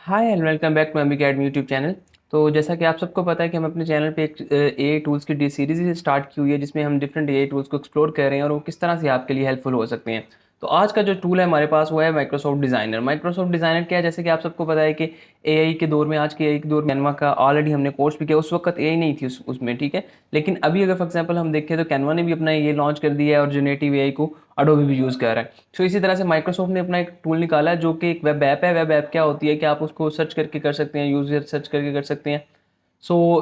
Hi and welcome back to MB academy YouTube channel. तो जैसा कि आप सबको पता है कि हम अपने चैनल पे एक ए टूल्स की डी सीरीज स्टार्ट की हुई है जिसमें हम डिफरेंट ए टूल्स को एक्सप्लोर कर रहे हैं और वो किस तरह से आपके लिए हेल्पफुल हो सकते हैं। तो आज का जो टूल है हमारे पास वो है माइक्रोसॉफ्ट डिज़ाइनर। माइक्रोसॉफ्ट डिज़ाइनर क्या है, जैसे कि आप सबको पता है कि एआई के दौर में, आज के एआई के दौर में कैनवा का ऑलरेडी हमने कोर्स भी किया। उस वक्त एआई नहीं थी उसमें, ठीक है। लेकिन अभी अगर फॉर एग्जांपल हम देखें तो कैनवा ने भी अपना ये लॉन्च कर दिया है और जनरेटिव एआई को अडोबी भी यूज़ कर रहा है। तो इसी तरह से माइक्रोसॉफ्ट ने अपना एक टूल निकाला है जो कि एक वेब ऐप है। वेब ऐप क्या होती है कि आप उसको सर्च करके कर सकते हैं, यूजर सर्च करके कर सकते हैं।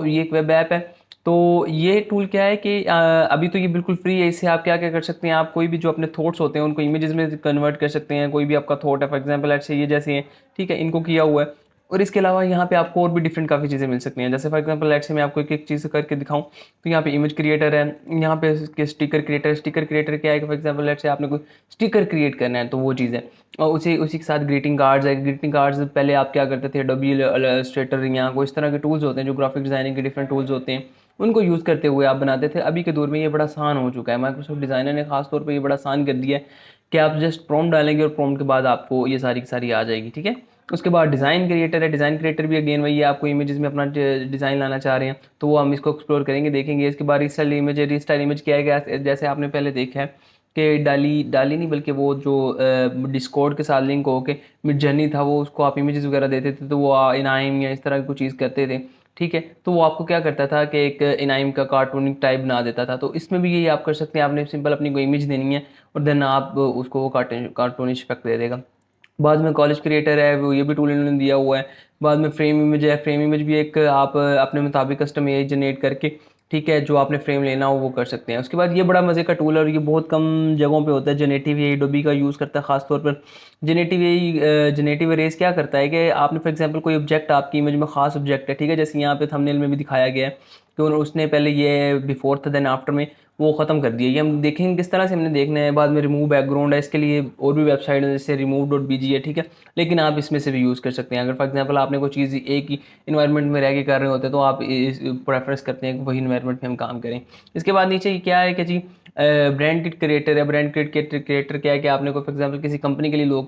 ये एक वेब ऐप है। तो ये टूल क्या है कि अभी तो ये बिल्कुल फ्री है। इससे आप क्या क्या कर सकते हैं, आप कोई भी जो अपने थॉट्स होते हैं उनको इमेजेस में कन्वर्ट कर सकते हैं। कोई भी आपका थॉट है, फॉर एग्जांपल ऐसे ये जैसे हैं, ठीक है, इनको किया हुआ है। और इसके अलावा यहाँ पे आपको और भी डिफरेंट काफ़ी चीज़ें मिल सकती हैं। जैसे फॉर एग्जांपल लेट्स से मैं आपको एक एक चीज़ करके दिखाऊं तो यहाँ पे इमेज क्रिएटर है, यहाँ पे इसके स्टिकर क्रिएटर। स्टिकर क्रिएटर क्या है कि फॉर एग्जांपल लेट्स से आपने कोई स्टिकर क्रिएट करना है तो वो चीज़ है। और उसी उसी के साथ ग्रीटिंग कार्ड्स है। ग्रीटिंग कार्ड्स पहले आप क्या करते थे, एडोबी इलस्ट्रेटर या कोई इस तरह के टूल्स होते हैं जो ग्राफिक डिज़ाइनिंग के डिफरेंट टूल्स होते हैं, उनको यूज़ करते हुए आप बनाते थे। अभी के दौर में ये बड़ा आसान हो चुका है। माइक्रोसॉफ्ट डिज़ाइनर ने खास तौर पे ये बड़ा आसान कर दिया है कि आप जस्ट प्रॉम्प्ट डालेंगे और प्रॉम्प्ट के बाद आपको ये सारी की सारी आ जाएगी, ठीक है। उसके बाद डिज़ाइन क्रिएटर है। डिज़ाइन क्रिएटर भी अगेन वही है, आपको इमेजेस में अपना डिज़ाइन लाना चाह रहे हैं तो वो हम इसको एक्सप्लोर करेंगे, देखेंगे। इसके बाद रीस्टाइल इमेज है। रीस्टाइल इमेज क्या है, जैसे आपने पहले देखा है कि डाली डाली नहीं बल्कि वो जो डिस्कॉर्ड के साथ लिंक हो के मिड जर्नी था, वो उसको आप इमेजेस वगैरह देते थे तो वो इनाइम या इस तरह की कुछ चीज़ करते थे, ठीक है। तो वो आपको क्या करता था कि एक इनाइम का कार्टूनिक टाइप बना देता था। तो इसमें भी यही आप कर सकते हैं। आपने सिंपल अपनी कोई इमेज देनी है और देन आप उसको वो कार्टूनिश इफेक्ट दे देगा। बाद में कॉलेज क्रिएटर है, वो ये भी टूल इन्होंने दिया हुआ है। बाद में फ्रेम इमेज है। फ्रेम इमेज भी एक आप अपने मुताबिक कस्टम इमेज जनरेट करके, ठीक है, जो आपने फ्रेम लेना हो वो कर सकते हैं। उसके बाद ये बड़ा मज़े का टूल है और ये बहुत कम जगहों पे होता है। जेनेटिव एआई एडोबी का यूज़ करता है खास तौर पर। जेनेटिव एआई जेनेटिव अरेज क्या करता है कि आपने फॉर एग्जांपल कोई ऑब्जेक्ट, आपकी इमेज में खास ऑब्जेक्ट है, ठीक है, जैसे यहाँ पे थंबनेल में भी दिखाया गया है कि उसने पहले ये बिफोर था देन आफ्टर में वो ख़त्म कर दिया। ये हम देखेंगे किस तरह से हमने देखना है। बाद में रिमूव बैकग्राउंड है, इसके लिए और भी वेबसाइट है जैसे remove.bg है, ठीक है। लेकिन आप इसमें से भी यूज़ कर सकते हैं। अगर फॉर एग्जांपल आपने कोई चीज़ एक ही इन्वायरमेंट में रह के कर रहे होते हैं तो आप इस प्रेफरेंस करते हैं कि वही इन्वायरमेंट में हम काम करें। इसके बाद नीचे क्या है कि जी ब्रांड किट क्रिएटर है। ब्रांड किट क्रिएटर क्या है कि आपने कोई फॉर एग्जांपल किसी कंपनी के लिए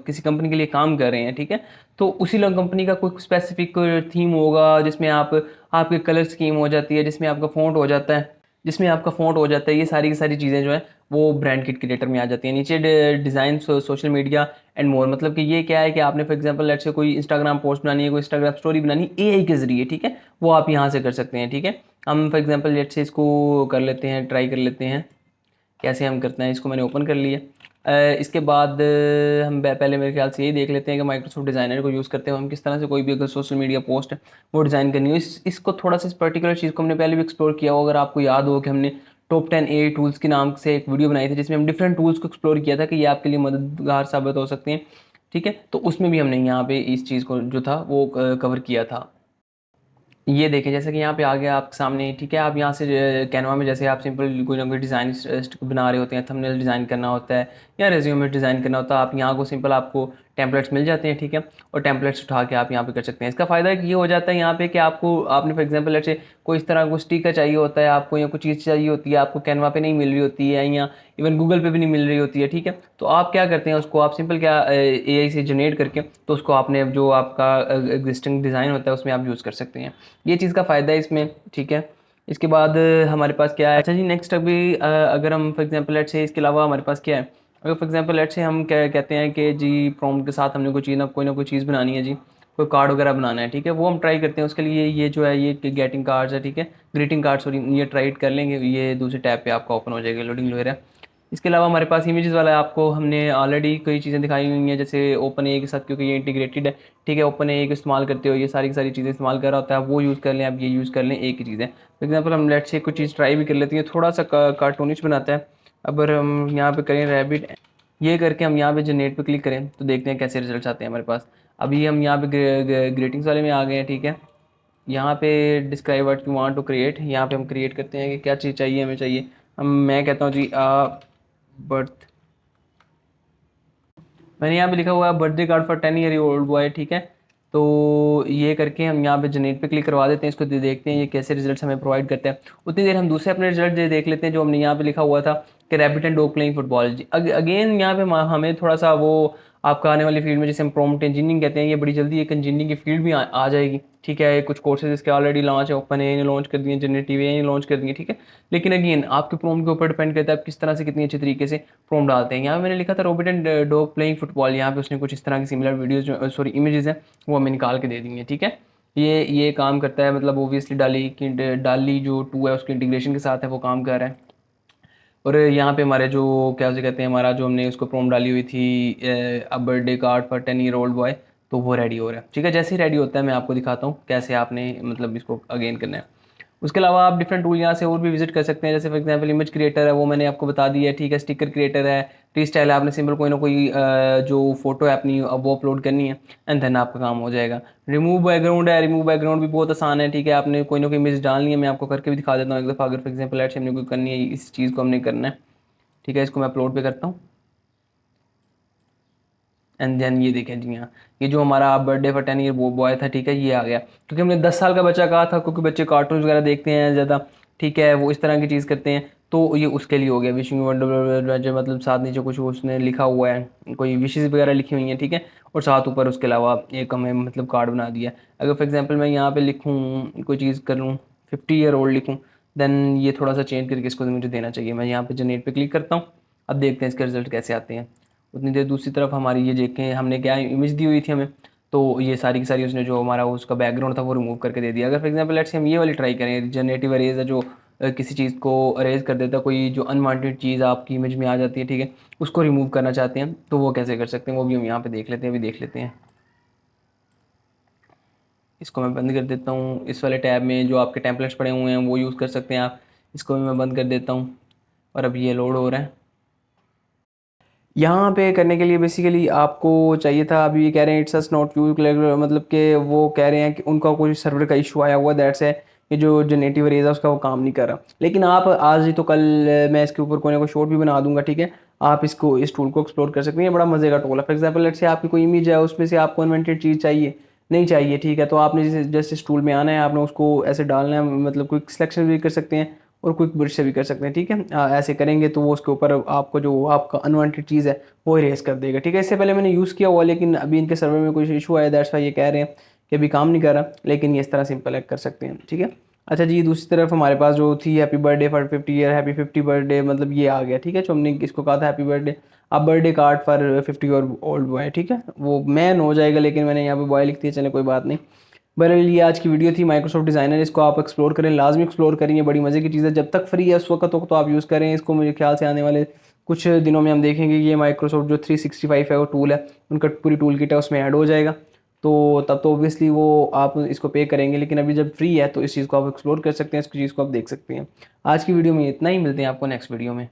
किसी कंपनी के लिए काम कर रहे हैं, ठीक है। तो उसी कंपनी का कोई स्पेसिफिक थीम होगा जिसमें आप आपकी कलर स्कीम हो जाती है, जिसमें आपका फ़ॉन्ट हो जाता है, ये सारी की सारी चीज़ें जो है वो ब्रांड किट क्रिएटर में आ जाती हैं। नीचे design social media and more, मतलब कि ये क्या है कि आपने फॉर एग्जांपल लेट्स से कोई इंस्टाग्राम पोस्ट बनानी है, कोई इंस्टाग्राम स्टोरी बनानी है एआई के ज़रिए, ठीक है, वो आप यहाँ से कर सकते हैं, ठीक है। हम फॉर एग्जांपल लेट्स से इसको कर लेते हैं, ट्राई कर लेते हैं कैसे हम करते हैं। इसको मैंने ओपन कर लिया। इसके बाद हम पहले मेरे ख्याल से यही देख लेते हैं कि माइक्रोसॉफ्ट डिज़ाइनर को यूज़ करते हैं हम किस तरह से कोई भी अगर सोशल मीडिया पोस्ट है वो डिज़ाइन करनी हो। इसको थोड़ा सा इस पर्टिकुलर चीज़ को हमने पहले भी एक्सप्लोर किया हो। अगर आपको याद हो कि हमने टॉप 10 ए टूल्स के नाम से एक वीडियो बनाई थी जिसमें हम डिफरेंट टूल्स को एक्सप्लोर किया था कि ये आपके लिए मददगार साबित हो सकते हैं, ठीक है। तो उसमें भी हमने यहाँ पे इस चीज़ को जो था वो कवर किया था। ये देखें जैसे कि यहाँ पे आ गया आपके सामने, ठीक है। आप यहाँ से कैनवा में जैसे आप सिंपल कोई ना कोई डिज़ाइन बना रहे होते हैं, थंबनेल डिज़ाइन करना होता है या रेज्यूमे डिज़ाइन करना होता है, आप यहाँ को सिंपल आपको टेम्पलेट्स मिल जाते हैं, ठीक है। और टेम्पलेट्स उठा के आप यहाँ पे कर सकते हैं। इसका फ़ायदा ये हो जाता है यहाँ पे कि आपको आपने फॉर एग्जांपल लेट्स से कोई इस तरह को स्टिकर चाहिए होता है आपको, या कुछ चीज़ चाहिए होती है आपको, कैनवा पे नहीं मिल रही होती है या इवन गूगल पे भी नहीं मिल रही होती है, ठीक है। तो आप क्या करते हैं, उसको आप सिंपल क्या एआई से जनरेट करके तो उसको आपने जो आपका एग्जिस्टिंग डिज़ाइन होता है उसमें आप यूज़ कर सकते हैं। ये चीज़ का फ़ायदा है इसमें, ठीक है। इसके बाद हमारे पास क्या है, अच्छा जी नेक्स्ट अभी अगर हम फॉर एग्जांपल लेट्स से इसके अलावा हमारे पास क्या है, अगर फॉर एग्जांपल लेट्स से हम क्या कहते हैं कि जी प्रॉम्प्ट के साथ हमने कोई ना कोई चीज़ बनानी है जी, कोई कार्ड वगैरह बनाना है, ठीक है, वो हम ट्राई करते हैं। उसके लिए ये जो है ये गेटिंग कार्ड्स है, ठीक है, ग्रीटिंग कार्ड सॉरी, ये ट्राई कर लेंगे। ये दूसरे टैब पे आपका ओपन हो जाएगा, लोडिंग वगैरह। इसके अलावा हमारे पास इमेजेस वाला है, आपको हमने ऑलरेडी कई चीज़ें दिखाई हुई हैं जैसे ओपन ए के साथ, क्योंकि ये इंटीग्रेटेड है, ठीक है। ओपन ए का इस्तेमाल करते हो ये सारी की सारी चीज़ें इस्तेमाल कर रहा होता है, वो यूज़ कर लें, आप ये यूज़ कर लें, एक ही चीज़ है। फॉर एग्जांपल हम लेट्स से कुछ चीज़ ट्राई भी कर लेते हैं, थोड़ा सा कार्टूनिश बनाता है। अगर हम यहाँ पे करें रैबिट, ये करके हम यहाँ पे जनरेट पे क्लिक करें तो देखते हैं कैसे रिजल्ट्स आते हैं हमारे पास। अभी हम यहाँ पे ग्रेटिंग्स वाले में आ गए हैं, ठीक है। यहाँ पे describe what you want to create, यहाँ पे हम क्रिएट करते हैं कि क्या चीज़ चाहिए हमें चाहिए। मैं कहता हूँ जी बर्थ, मैंने यहाँ पे लिखा हुआ है birthday card for 10 year old boy, ठीक है। तो ये करके हम यहाँ पे जनरेट पे क्लिक करवा देते हैं, इसको देखते हैं ये कैसे रिजल्ट्स हमें प्रोवाइड करते हैं। उतनी देर हम दूसरे अपने रिजल्ट देख लेते हैं जो हमने यहाँ पे लिखा हुआ था कि rabbit and dog playing football. Again यहाँ पे हमें थोड़ा सा वो आपका आने वाली फील्ड में जैसे हम प्रॉम्प्ट इंजीनियरिंग कहते हैं, ये बड़ी जल्दी एक इंजीनियरिंग की फील्ड भी आ जाएगी, ठीक है। कुछ कोर्सेज इसके ऑलरेडी लॉन्च है, ओपन एआई ने लॉन्च कर दिए, जनरेटिव एआई ने लॉन्च कर दिए, ठीक है। लेकिन अगेन आपके प्रॉम्प्ट के ऊपर डिपेंड करता है आप किस तरह से कितनी अच्छी तरीके से प्रॉम्प्ट डालते हैं। यहाँ मैंने लिखा था Robert and dog playing football, यहाँ पे उसने कुछ इस तरह की सिमिलर वीडियोज सॉरी इमेजेस हैं वो हमें निकाल के दे दी हैं, ठीक है। ये काम करता है, मतलब ओबियसली डाली जो 2 है उसके इंटीग्रेशन के साथ है वो काम कर रहा है। और यहाँ पे हमारे जो क्या उसे कहते हैं, हमारा जो हमने उसको प्रॉम्प्ट डाली हुई थी a birthday card for 10 year old boy, तो वो रेडी हो रहा है, ठीक है। जैसे ही रेडी होता है मैं आपको दिखाता हूँ कैसे आपने मतलब इसको अगेन करना है। उसके अलावा आप डिफरेंट टूल यहाँ से और भी विजिट कर सकते हैं, जैसे फॉर एग्जांपल इमेज क्रिएटर है वो मैंने आपको बता दिया है, ठीक है। स्टिकर क्रिएटर है, फ्री स्टाइल है, आपने सिंपल कोई ना कोई जो फोटो है अपनी वो अपलोड करनी है एंड देन आपका काम हो जाएगा। रिमूव बैकग्राउंड है, रिमूव बैकग्राउंड भी बहुत आसान है, ठीक है। आपने कोई ना कोई इमेज डालनी है, मैं आपको करके भी दिखा देता हूँ एक दफ़ा। अगर फॉर एग्जाम्पल ऐड हमने कोई करनी है, इस चीज़ को हमने करना है, ठीक है। इसको मैं अपलोड पे करता हूँ एंड देन ये देखें जी हाँ, ये जो हमारा बर्थडे फॉर 10 ईयर वो बॉय था, ठीक है, ये आ गया। क्योंकि हमने 10 साल का बच्चा कहा था, क्योंकि बच्चे कार्टून वगैरह देखते हैं ज़्यादा, ठीक है, वो इस तरह की चीज़ करते हैं, तो ये उसके लिए हो गया। विशिंग वंडर मतलब साथ नीचे कुछ उसने लिखा हुआ है, कोई विशेज़ वगैरह लिखी हुई हैं, ठीक है। और साथ ऊपर उसके अलावा एक हमें मतलब कार्ड बना दिया। अगर फॉर एग्जाम्पल मैं यहाँ पे लिखूँ कोई चीज़ करूँ 50 ईयर ओल्ड लिखूँ, देन ये थोड़ा सा चेंज करके इसको मुझे देना चाहिए। मैं यहाँ पे जनरेट पे क्लिक करता हूँ, अब देखते हैं इसके रिजल्ट कैसे आते हैं। उतनी देर दूसरी तरफ हमारी ये देखें हमने क्या इमेज दी हुई थी हमें, तो ये सारी की सारी उसने जो हमारा उसका बैकग्राउंड था वो रिमूव करके दे दिया। अगर फॉर एग्जांपल लेट्स से हम ये वाली ट्राई करें, जनरेटिव अरेज है जो किसी चीज़ को अरेज कर देता है, कोई जो अनवांटेड चीज़ आपकी इमेज में आ जाती है, ठीक है, उसको रिमूव करना चाहते हैं, तो वो कैसे कर सकते हैं वो भी हम यहाँ पे देख लेते हैं, अभी देख लेते हैं। इसको मैं बंद कर देता हूँ। इस वाले टैब में जो आपके टेम्पलेट्स पड़े हुए हैं वो यूज़ कर सकते हैं आप, इसको भी मैं बंद कर देता हूँ। और अब ये लोड हो रहा है। यहाँ पे करने के लिए बेसिकली आपको चाहिए था, अभी ये कह रहे हैं इट्स अस नॉट यू, मतलब कि वो कह रहे हैं कि उनका कोई सर्वर का इशू आया हुआ, दैट्स है ये जो जनरेटिव अरेज है उसका वो काम नहीं कर रहा। लेकिन आप आज ही तो कल मैं इसके ऊपर कोई ना कोई शॉर्ट भी बना दूंगा, ठीक है। आप इसको इस टूल को एक्सप्लोर कर सकते हैं, ये बड़ा मजे का टूल है। फॉर एग्जाम्पल लेट्स से आपकी कोई इमेज है उसमें से आपको अनवांटेड चीज़ चाहिए, नहीं चाहिए, ठीक है, तो आपने जैसे जस्ट इस टूल में आना है, आपने उसको ऐसे डालना है, मतलब क्विक सिलेक्शन भी कर सकते हैं और क्विक ब्रश से भी कर सकते हैं, ठीक है। ऐसे करेंगे तो वो उसके ऊपर आपको जो आपका अनवांटेड चीज़ है वो इरेज कर देगा, ठीक है। इससे पहले मैंने यूज़ किया हुआ, लेकिन अभी इनके सर्वर में कुछ इशू आया, दैट्स वाई ये कह रहे हैं कि अभी काम नहीं कर रहा, लेकिन ये इस तरह सिंपल है कर सकते हैं, ठीक है। अच्छा जी, दूसरी तरफ हमारे पास जो थी happy birthday for 50 year, happy 50 birthday, मतलब ये आ गया, ठीक है। जो हमने इसको कहा था हैप्पी बर्थडे, अब birthday card for 50 year old boy, ठीक है, वो मैन हो जाएगा, लेकिन मैंने यहाँ पे बॉय लिख दिया, चले कोई बात नहीं। बहरहाल ये आज की वीडियो थी माइक्रोसॉफ्ट डिज़ाइनर, इसको आप एक्सप्लोर करें, लाजमी एक्सप्लोर करें, ये बड़ी मज़े की चीज़ है। जब तक फ्री है उस वक्त तक तो आप यूज़ करें इसको। मुझे ख्याल से आने वाले कुछ दिनों में हम देखेंगे ये माइक्रोसॉफ्ट जो 365 है वो टूल है, उनका पूरी टूल किट है उसमें ऐड हो जाएगा, तो तब तो ऑब्वियसली वो आप इसको पे करेंगे। लेकिन अभी जब फ्री है तो इस चीज़ को आप एक्सप्लोर कर सकते हैं, इस चीज़ को आप देख सकते हैं। आज की वीडियो में इतना ही, मिलते हैं आपको नेक्स्ट वीडियो में।